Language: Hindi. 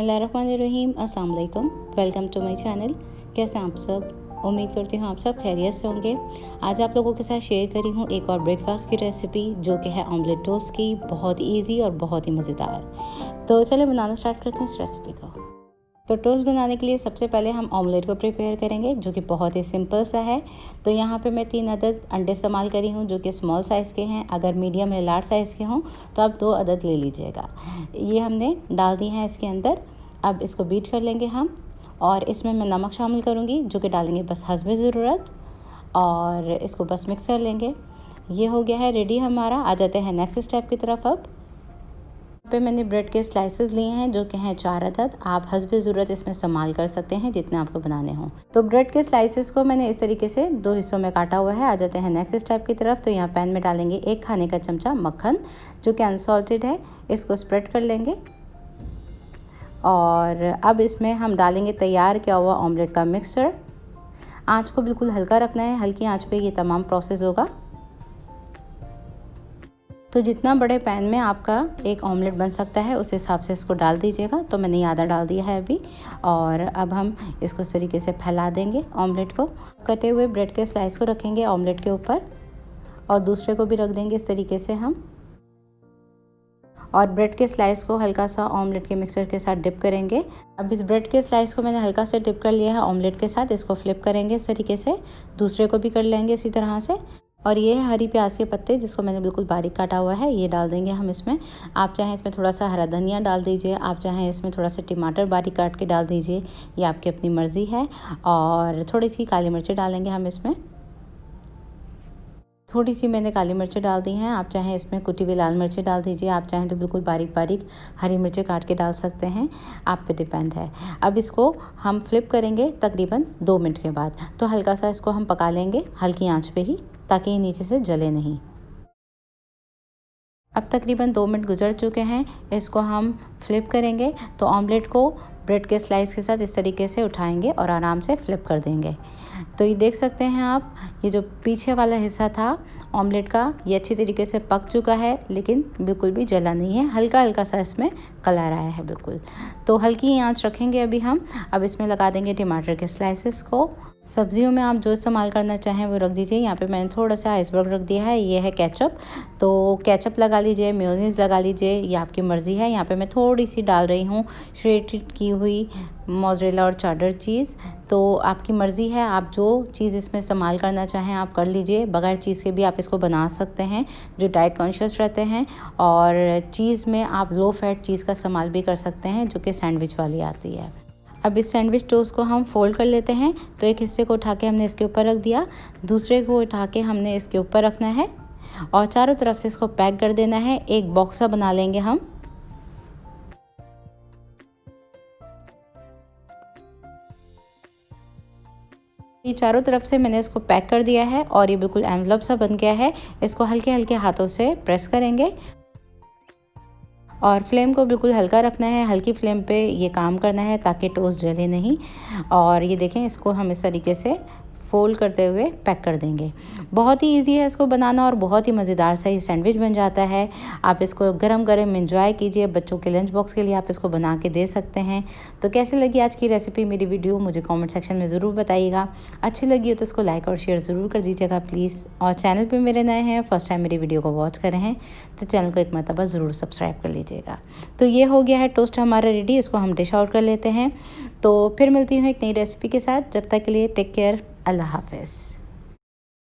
बिस्मिल्लाहिर्रहमानिर्रहीम, अस्सलाम वालेकुम। Welcome to my channel. कैसे हैं आप सब? उम्मीद करती हूँ आप सब खैरियत से होंगे। आज आप लोगों के साथ शेयर करी हूँ एक और ब्रेकफास्ट की रेसिपी जो कि है ऑमलेट टोस्ट की। बहुत ही ईजी और बहुत ही मज़ेदार। तो चलिए बनाना स्टार्ट करते हैं इस रेसिपी को। तो टोस्ट बनाने के लिए सबसे पहले हम ऑमलेट को प्रिपेयर करेंगे जो कि बहुत ही सिंपल सा है। तो यहाँ पे मैं 3 अदद अंडे इस्तेमाल करी हूँ जो कि स्मॉल साइज़ के हैं। अगर मीडियम या लार्ज साइज़ के हों तो आप 2 अदद ले लीजिएगा। ये हमने डाल दी हैं इसके अंदर। अब इसको बीट कर लेंगे हम, और इसमें मैं नमक शामिल करूँगी जो कि डालेंगे बस हस्बे ज़रूरत, और इसको बस मिक्स कर लेंगे। ये हो गया है रेडी हमारा। आ जाते हैं नेक्स्ट स्टेप की तरफ। अब पे मैंने ब्रेड के स्लाइसेस लिए हैं जो कि हैं 4 अदद। आप हस्बे ज़रूरत इसमें इस्तेमाल कर सकते हैं जितने आपको बनाने हों। तो ब्रेड के स्लाइसेस को मैंने इस तरीके से 2 हिस्सों में काटा हुआ है। आ जाते हैं नेक्स्ट स्टेप की तरफ। तो यहाँ पैन में डालेंगे 1 खाने का चमचा मक्खन जो कि अनसॉल्टेड है। इसको स्प्रेड कर लेंगे, और अब इसमें हम डालेंगे तैयार किया हुआ ऑमलेट का मिक्सचर। आँच को बिल्कुल हल्का रखना है, हल्की आँच पे ये तमाम प्रोसेस होगा। तो जितना बड़े पैन में आपका एक ऑमलेट बन सकता है उस हिसाब से इसको डाल दीजिएगा। तो मैंने आधा डाल दिया है अभी, और अब हम इसको इस तरीके से फैला देंगे ऑमलेट को। कटे हुए ब्रेड के स्लाइस को रखेंगे ऑमलेट के ऊपर, और दूसरे को भी रख देंगे इस तरीके से हम, और ब्रेड के स्लाइस को हल्का सा ऑमलेट के मिक्सचर के साथ डिप करेंगे। अब इस ब्रेड के स्लाइस को मैंने हल्का से डिप कर लिया है ऑमलेट के साथ। इसको फ्लिप करेंगे इस तरीके से, दूसरे को भी कर लेंगे इसी तरह से। और ये है हरी प्याज के पत्ते जिसको मैंने बिल्कुल बारीक काटा हुआ है, ये डाल देंगे हम इसमें। आप चाहें इसमें थोड़ा सा हरा धनिया डाल दीजिए, आप चाहें इसमें थोड़ा सा टमाटर बारीक काट के डाल दीजिए, ये आपकी अपनी मर्ज़ी है। और थोड़ी सी काली मिर्चें डालेंगे हम इसमें। थोड़ी सी मैंने काली मिर्चें डाल दी हैं। आप चाहें इसमें कुटी हुई लाल मिर्चें डाल दीजिए, आप चाहें तो बिल्कुल बारीक बारीक हरी मिर्चें काट के डाल सकते हैं, आप पे डिपेंड है। अब इसको हम फ्लिप करेंगे तकरीबन 2 मिनट के बाद। तो हल्का सा इसको हम पका लेंगे हल्की आंच पे ही, ताकि ये नीचे से जले नहीं। अब तकरीबन 2 मिनट गुजर चुके हैं। इसको हम फ्लिप करेंगे तो ऑमलेट को ब्रेड के स्लाइस के साथ इस तरीके से उठाएंगे और आराम से फ्लिप कर देंगे। तो ये देख सकते हैं आप, ये जो पीछे वाला हिस्सा था ऑमलेट का, ये अच्छी तरीके से पक चुका है, लेकिन बिल्कुल भी जला नहीं है। हल्का हल्का सा इसमें कलर आया है बिल्कुल। तो हल्की आंच रखेंगे अभी हम। अब इसमें लगा देंगे टमाटर के स्लाइसेस को। सब्जियों में आप जो इस्तेमाल करना चाहें वो रख दीजिए। यहाँ पे मैंने थोड़ा सा आइसबर्ग रख दिया है, ये है केचप। तो केचप लगा लीजिए, मेयोनीज़ लगा लीजिए, ये आपकी मर्ज़ी है। यहाँ पे मैं थोड़ी सी डाल रही हूँ श्रेडेड की हुई मोज़रेला और चेडर चीज़। तो आपकी मर्ज़ी है, आप जो चीज़ इसमें इस्तेमाल करना चाहें आप कर लीजिए। बगैर चीज़ के भी आप इसको बना सकते हैं जो डाइट कॉन्शियस रहते हैं। और चीज़ में आप लो फैट चीज़ का इस्तेमाल भी कर सकते हैं जो कि सैंडविच वाली आती है। अब इस सैंडविच टोस्ट को हम फोल्ड कर लेते हैं। तो एक हिस्से को उठा के हमने इसके ऊपर रख दिया, दूसरे को उठा के हमने इसके ऊपर रखना है, और चारों तरफ से इसको पैक कर देना है। एक बॉक्स सा बना लेंगे हम। ये चारों तरफ से मैंने इसको पैक कर दिया है और ये बिल्कुल एनवलप सा बन गया है। इसको हल्के हल्के हाथों से प्रेस करेंगे, और फ्लेम को बिल्कुल हल्का रखना है, हल्की फ्लेम पे ये काम करना है ताकि टोस्ट जले नहीं। और ये देखें, इसको हम इस तरीके से फोल्ड करते हुए पैक कर देंगे। बहुत ही इजी है इसको बनाना, और बहुत ही मज़ेदार सा ये सैंडविच बन जाता है। आप इसको गरम गरम एंजॉय कीजिए। बच्चों के लंच बॉक्स के लिए आप इसको बना के दे सकते हैं। तो कैसी लगी आज की रेसिपी, मेरी वीडियो, मुझे कमेंट सेक्शन में ज़रूर बताइएगा। अच्छी लगी हो तो इसको लाइक और शेयर ज़रूर कर दीजिएगा प्लीज़। और चैनल पर मेरे नए हैं, फर्स्ट टाइम मेरी वीडियो को वॉच कर रहे हैं तो चैनल को एक मरतबा ज़रूर सब्सक्राइब कर लीजिएगा। तो ये हो गया है टोस्ट हमारा रेडी। इसको हम डिश आउट कर लेते हैं। तो फिर मिलती हूँ एक नई रेसिपी के साथ। जब तक के लिए टेक केयर, अल्लाह हाफ़िज़।